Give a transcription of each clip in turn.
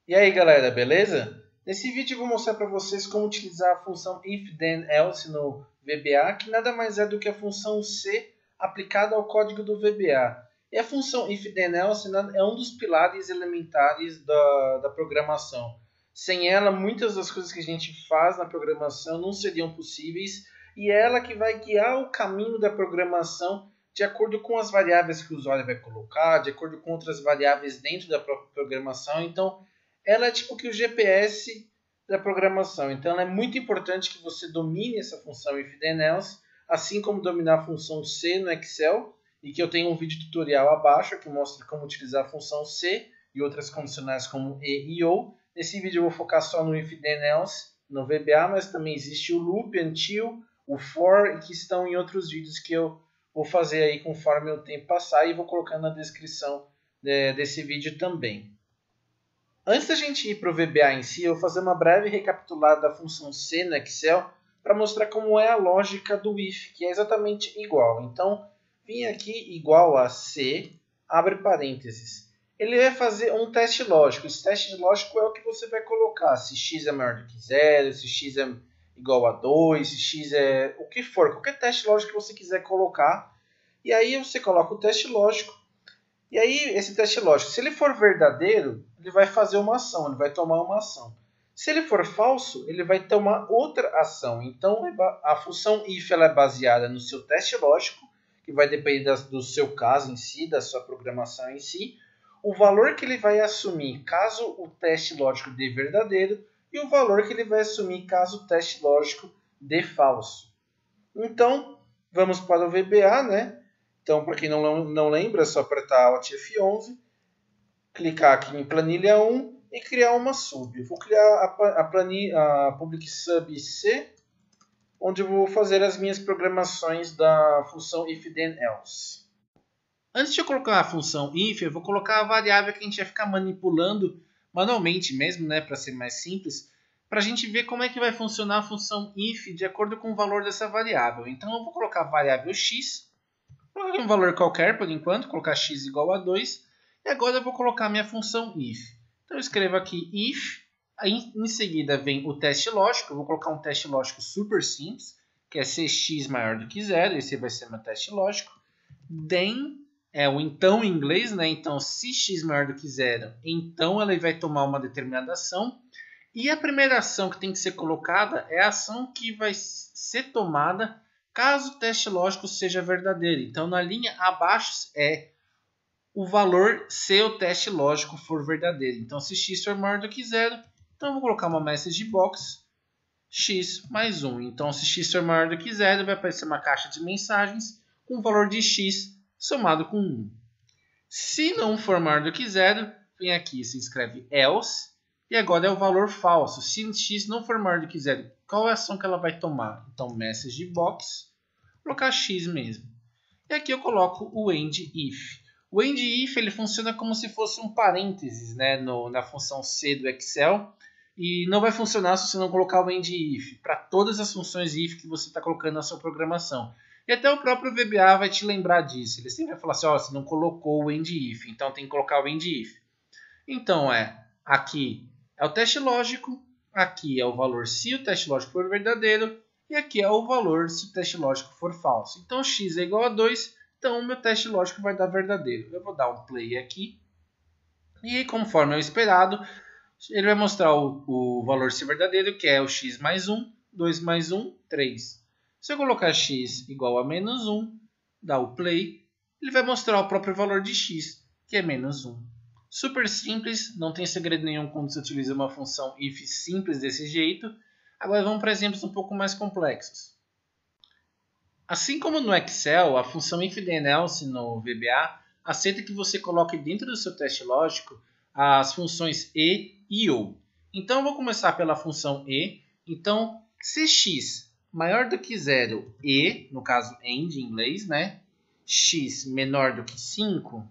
E aí galera, beleza? Nesse vídeo eu vou mostrar para vocês como utilizar a função if then else no VBA, que nada mais é do que a função C aplicada ao código do VBA. E a função if then else é um dos pilares elementares da programação. Sem ela, muitas das coisas que a gente faz na programação não seriam possíveis, e é ela que vai guiar o caminho da programação de acordo com as variáveis que o usuário vai colocar, de acordo com outras variáveis dentro da própria programação. Então, ela é tipo que o GPS da programação. Então, ela é muito importante que você domine essa função if then else, assim como dominar a função C no Excel, e que eu tenho um vídeo tutorial abaixo que mostra como utilizar a função C e outras condicionais como e e ou. Nesse vídeo eu vou focar só no if then else no VBA, mas também existe o loop, until, o for, e que estão em outros vídeos que eu vou fazer aí conforme o tempo passar, e vou colocar na descrição desse vídeo também. Antes da gente ir para o VBA em si, eu vou fazer uma breve recapitulada da função C no Excel para mostrar como é a lógica do if, que é exatamente igual. Então, vim aqui igual a C, abre parênteses. Ele vai fazer um teste lógico. Esse teste lógico é o que você vai colocar, se x é maior do que zero, se x é igual a 2, se x é o que for, qualquer teste lógico que você quiser colocar. E aí você coloca o teste lógico. E aí, esse teste lógico, se ele for verdadeiro, ele vai fazer uma ação, ele vai tomar uma ação. Se ele for falso, ele vai tomar outra ação. Então, a função if ela é baseada no seu teste lógico, que vai depender do seu caso em si, da sua programação em si, o valor que ele vai assumir caso o teste lógico dê verdadeiro e o valor que ele vai assumir caso o teste lógico dê falso. Então, vamos para o VBA, né? Então, para quem não lembra, é só apertar Alt F11, clicar aqui em planilha 1 e criar uma sub. Eu vou criar a public sub C, onde eu vou fazer as minhas programações da função if then else. Antes de eu colocar a função if, eu vou colocar a variável que a gente vai ficar manipulando manualmente mesmo, né, para ser mais simples, para a gente ver como é que vai funcionar a função if de acordo com o valor dessa variável. Então, eu vou colocar a variável x, colocar um valor qualquer por enquanto, colocar x igual a 2. E agora eu vou colocar a minha função if. Então eu escrevo aqui if, aí em seguida vem o teste lógico. Eu vou colocar um teste lógico super simples, que é se x maior do que zero. Esse vai ser meu teste lógico. Then é o então em inglês, né? Então se x maior do que zero, então ela vai tomar uma determinada ação. E a primeira ação que tem que ser colocada é a ação que vai ser tomada caso o teste lógico seja verdadeiro. Então, na linha abaixo é o valor se o teste lógico for verdadeiro. Então, se x for maior do que zero, então eu vou colocar uma message box x mais 1. Então, se x for maior do que zero, vai aparecer uma caixa de mensagens com o valor de x somado com 1. Se não for maior do que zero, vem aqui, se escreve else. E agora é o valor falso. Se x não for maior do que zero, qual é a ação que ela vai tomar? Então, message box, colocar x mesmo. E aqui eu coloco o end if. O end if ele funciona como se fosse um parênteses, né, na função C do Excel. E não vai funcionar se você não colocar o end if para todas as funções if que você está colocando na sua programação. E até o próprio VBA vai te lembrar disso. Ele sempre vai falar assim, você não colocou o end if, então tem que colocar o end if. Então, aqui é o teste lógico, aqui é o valor se o teste lógico for verdadeiro, e aqui é o valor se o teste lógico for falso. Então, x é igual a 2, então o meu teste lógico vai dar verdadeiro. Eu vou dar um play aqui, e conforme é o esperado, ele vai mostrar o valor se verdadeiro, que é o x mais 1, 2 mais 1, 3. Se eu colocar x igual a menos 1, dar o play, ele vai mostrar o próprio valor de x, que é menos 1. Super simples, não tem segredo nenhum quando você utiliza uma função if simples desse jeito. Agora vamos para exemplos um pouco mais complexos. Assim como no Excel, a função if then else no VBA aceita que você coloque dentro do seu teste lógico as funções e ou. Então eu vou começar pela função e. Então, se x maior do que zero e, no caso end em inglês, né? X menor do que 5,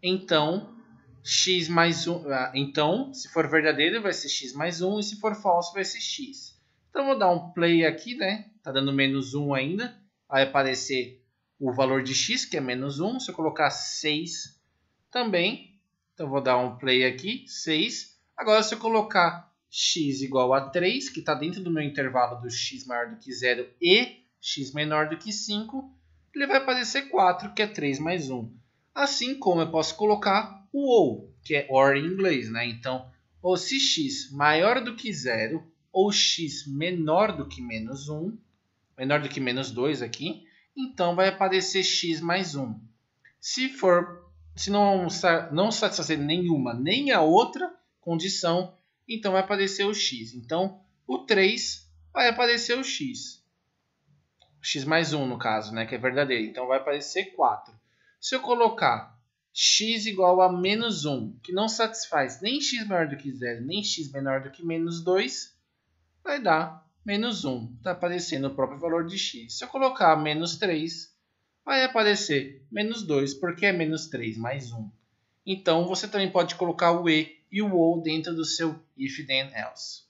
então x mais 1, então, se for verdadeiro, vai ser x mais 1, e se for falso, vai ser x. Então, vou dar um play aqui, né? Tá dando menos 1 ainda. Vai aparecer o valor de x, que é menos 1. Se eu colocar 6 também, então vou dar um play aqui, 6. Agora, se eu colocar x igual a 3, que está dentro do meu intervalo do x maior do que 0 e x menor do que 5, ele vai aparecer 4, que é 3 mais 1. Assim como eu posso colocar o ou, que é or em inglês, né? Então, ou se x maior do que 0 ou x menor do que menos 1, menor do que menos 2 aqui, então vai aparecer x mais 1. Se não satisfazer nenhuma nem a outra condição, então vai aparecer o x. Então, o 3 vai aparecer o x. X mais 1 no caso, né, que é verdadeiro. Então vai aparecer 4. Se eu colocar x igual a menos 1, que não satisfaz nem x maior do que 0, nem x menor do que menos 2, vai dar menos 1. Está aparecendo o próprio valor de x. Se eu colocar menos 3, vai aparecer menos 2, porque é menos 3 mais 1. Então, você também pode colocar o e o ou dentro do seu if, then, else.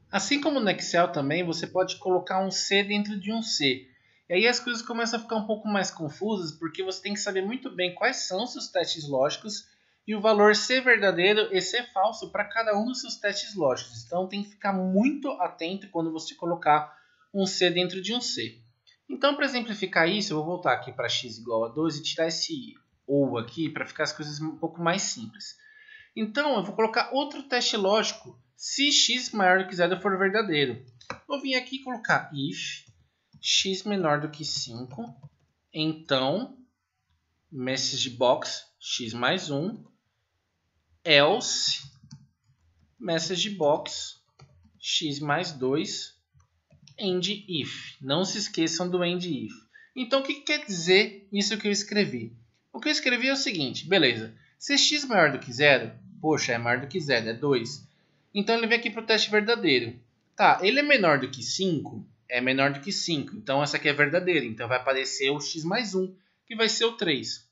Assim como no Excel também, você pode colocar um se dentro de um se. E aí as coisas começam a ficar um pouco mais confusas, porque você tem que saber muito bem quais são os seus testes lógicos e o valor se verdadeiro e se falso para cada um dos seus testes lógicos. Então tem que ficar muito atento quando você colocar um se dentro de um se. Então, para exemplificar isso, eu vou voltar aqui para x igual a 2 e tirar esse ou aqui para ficar as coisas um pouco mais simples. Então, eu vou colocar outro teste lógico se x maior do que 0 for verdadeiro. Vou vir aqui e colocar if x menor do que 5, então, message box x mais 1, else message box x mais 2, end if. Não se esqueçam do end if. Então, o que quer dizer isso que eu escrevi? O que eu escrevi é o seguinte, beleza, se x maior do que 0, poxa, é maior do que 0, é 2. Então, ele vem aqui para o teste verdadeiro. Tá, ele é menor do que 5? É menor do que 5. Então, essa aqui é verdadeira. Então, vai aparecer o x mais 1, que vai ser o 3.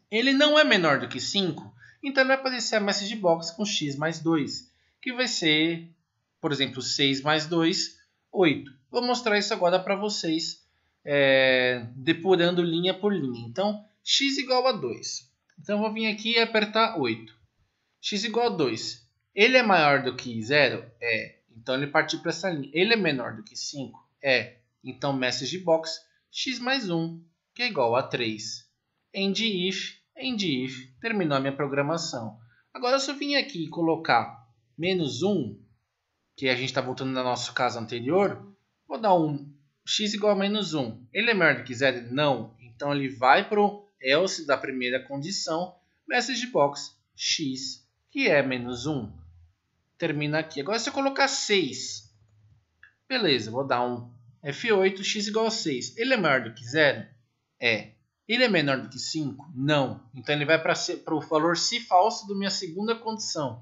Ele não é menor do que 5? Então, vai aparecer a message box com x mais 2, que vai ser, por exemplo, 6 mais 2, 8. Vou mostrar isso agora para vocês, depurando linha por linha. Então, x igual a 2. Então, eu vou vir aqui e apertar 8. X igual a 2. Ele é maior do que 0? É. Então, ele partiu para essa linha. Ele é menor do que 5? É. Então, message box x mais 1, que é igual a 3. End if. Terminou a minha programação. Agora, se eu vim aqui e colocar menos 1, que a gente está voltando no nosso caso anterior, vou dar um x igual a menos 1. Ele é maior do que 0? Não. Então, ele vai para o else da primeira condição, message box x, que é menos 1. Termina aqui. Agora, se eu colocar 6, beleza, vou dar um F8, x igual a 6. Ele é maior do que 0? É. Ele é menor do que 5? Não. Então, ele vai para o valor se falso da minha segunda condição.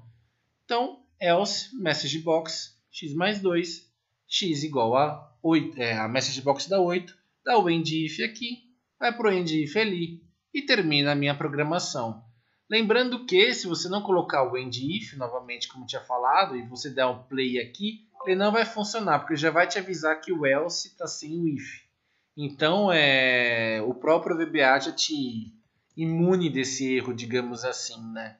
Então, else, message box, x mais 2, x igual a 8. A message box dá 8, dá o end if aqui, vai para o end if ali e termina a minha programação. Lembrando que, se você não colocar o end if, novamente, como tinha falado, e você der um play aqui, ele não vai funcionar, porque já vai te avisar que o else está sem o if. Então, o próprio VBA já te imune desse erro, digamos assim, né?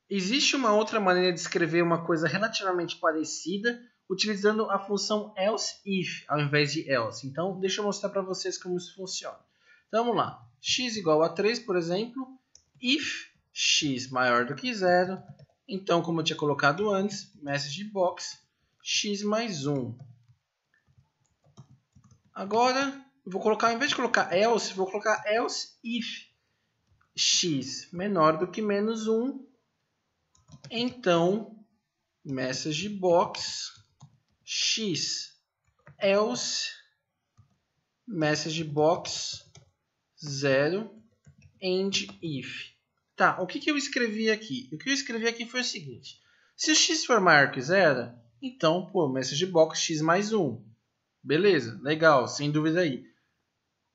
Existe uma outra maneira de escrever uma coisa relativamente parecida, utilizando a função else if ao invés de else. Então, deixa eu mostrar para vocês como isso funciona. Então, vamos lá. X igual a 3, por exemplo. If x maior do que 0, então, como eu tinha colocado antes, message box x mais 1. Agora, eu vou colocar, ao invés de colocar else, vou colocar else if x menor do que menos 1. Então, message box x else message box 0 end if. Tá, o que eu escrevi aqui? O que eu escrevi aqui foi o seguinte. Se o x for maior que 0, então, message box x mais 1. Beleza, legal, sem dúvida aí.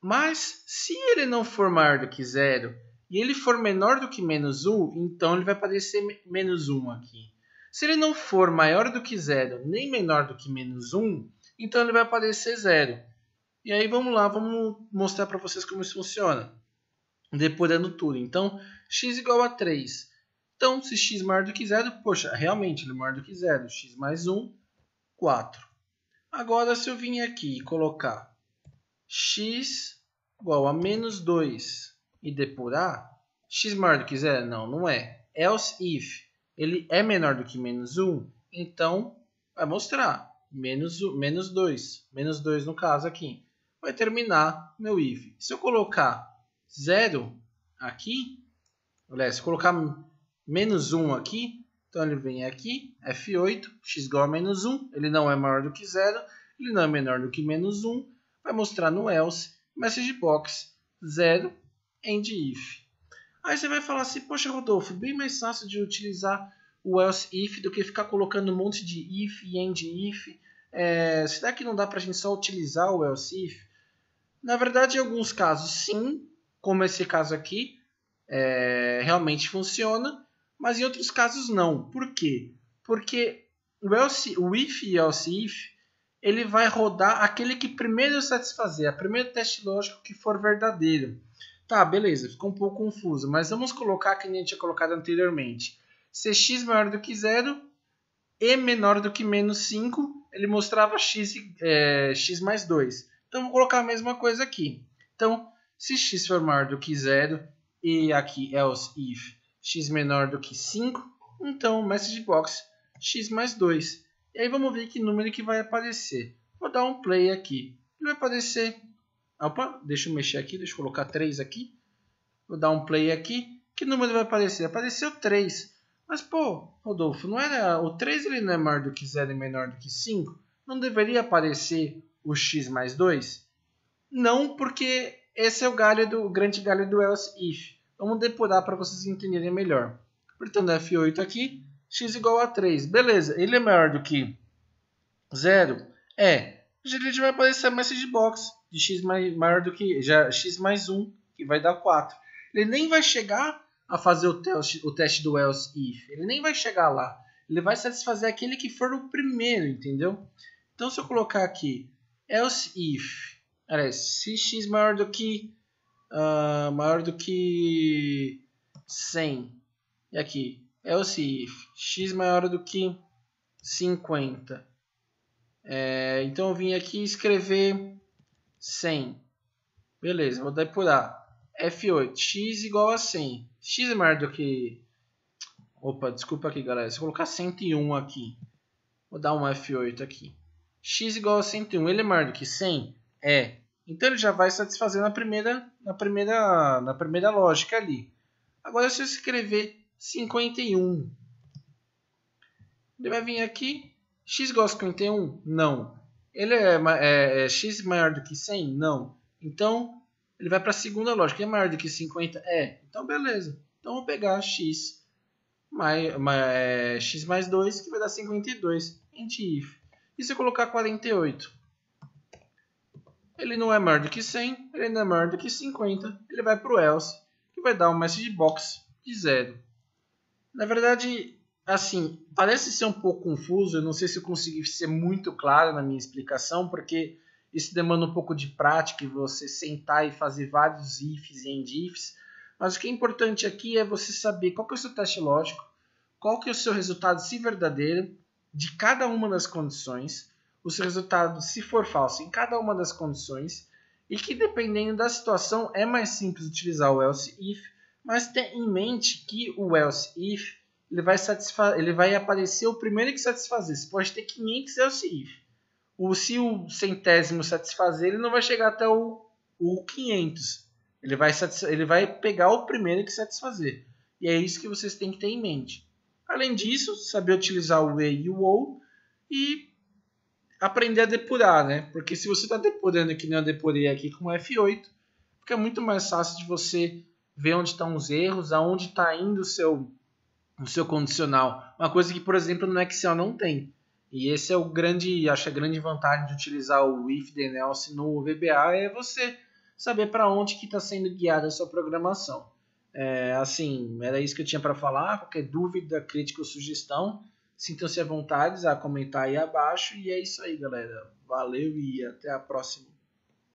Mas, se ele não for maior do que 0 e ele for menor do que menos 1, então ele vai aparecer menos 1 aqui. Se ele não for maior do que 0 nem menor do que menos 1, então ele vai aparecer 0. E aí vamos lá, vamos mostrar para vocês como isso funciona. Depurando tudo. Então, x igual a 3. Então, se x maior do que zero, poxa, realmente ele é maior do que zero. X mais 1, 4. Agora, se eu vim aqui e colocar x igual a menos 2 e depurar, x maior do que zero? Não, não é. Else if ele é menor do que menos 1, então vai mostrar menos 2. Menos 2 no caso aqui. Vai terminar meu if. Se eu colocar 0 aqui, aliás, se eu colocar menos 1 aqui, então ele vem aqui, F8, x igual a menos 1, ele não é maior do que 0, ele não é menor do que menos 1, vai mostrar no else, message box, 0, end if. Aí você vai falar assim, poxa Rodolfo, bem mais fácil de utilizar o else if do que ficar colocando um monte de if e end if. Será que não dá para a gente só utilizar o else if? Na verdade, em alguns casos sim, como esse caso aqui, realmente funciona, mas em outros casos não. Por quê? Porque o if e else if, ele vai rodar aquele que primeiro satisfazer, o primeiro teste lógico que for verdadeiro. Tá, beleza, ficou um pouco confuso, mas vamos colocar que a gente tinha colocado anteriormente. Se x maior do que 0 e menor do que menos 5, ele mostrava x mais 2. Então, vou colocar a mesma coisa aqui. Então, se x for maior do que 0 e aqui else if x menor do que 5, então message box x mais 2. E aí vamos ver que número que vai aparecer. Vou dar um play aqui. Ele vai aparecer... Opa, deixa eu mexer aqui, deixa eu colocar 3 aqui. Vou dar um play aqui. Que número vai aparecer? Apareceu 3. Mas, pô, Rodolfo, não era, o 3 ele não é maior do que 0 e menor do que 5? Não deveria aparecer o x mais 2? Não, porque esse é o grande galho do else if. Vamos depurar para vocês entenderem melhor. Apertando F8 aqui, x igual a 3. Beleza, ele é maior do que 0? Geralmente vai aparecer a message box de x maior do que x mais 1, que vai dar 4. Ele nem vai chegar a fazer o teste do else if. Ele nem vai chegar lá. Ele vai satisfazer aquele que for o primeiro, entendeu? Então, se eu colocar aqui else if, se x maior do que 100, e aqui else if x maior do que 50. Então eu vim aqui escrever 100. Beleza, vou depurar. F8, x igual a 100. X é maior do que... Opa, desculpa aqui, galera. Se eu colocar 101 aqui, vou dar um F8 aqui. X igual a 101, ele é maior do que 100? Então ele já vai satisfazer na primeira lógica ali. Agora se eu escrever 51, ele vai vir aqui. X igual a 51? Não. Ele é x maior do que 100? Não. Então, ele vai para a segunda lógica. É maior do que 50? Então, beleza. Então, vou pegar x mais 2, que vai dar 52. End if. E se eu colocar 48? Ele não é maior do que 100. Ele não é maior do que 50. Ele vai para o else, que vai dar um message box de 0. Na verdade... Assim, parece ser um pouco confuso, eu não sei se eu consegui ser muito claro na minha explicação, porque isso demanda um pouco de prática e você sentar e fazer vários ifs e end ifs, mas o que é importante aqui é você saber qual que é o seu teste lógico, qual que é o seu resultado se verdadeiro de cada uma das condições, o seu resultado se for falso em cada uma das condições, e que dependendo da situação é mais simples utilizar o else if, mas tenha em mente que o else if ele vai aparecer o primeiro que satisfazer. Você pode ter 500 else if. Se o centésimo satisfazer, ele não vai chegar até o 500. Ele vai pegar o primeiro que satisfazer. E é isso que vocês têm que ter em mente. Além disso, saber utilizar o e e o ou e aprender a depurar, né? Porque se você está depurando que nem eu depurei aqui com o F8, fica muito mais fácil de você ver onde estão os erros, aonde está indo o seu condicional. Uma coisa que, por exemplo, no Excel não tem. E esse é acho a grande vantagem de utilizar o if then else no VBA, é você saber para onde que está sendo guiada a sua programação. Assim, era isso que eu tinha para falar. Qualquer dúvida, crítica ou sugestão, sintam-se à vontade a comentar aí abaixo. E é isso aí, galera. Valeu e até a próxima.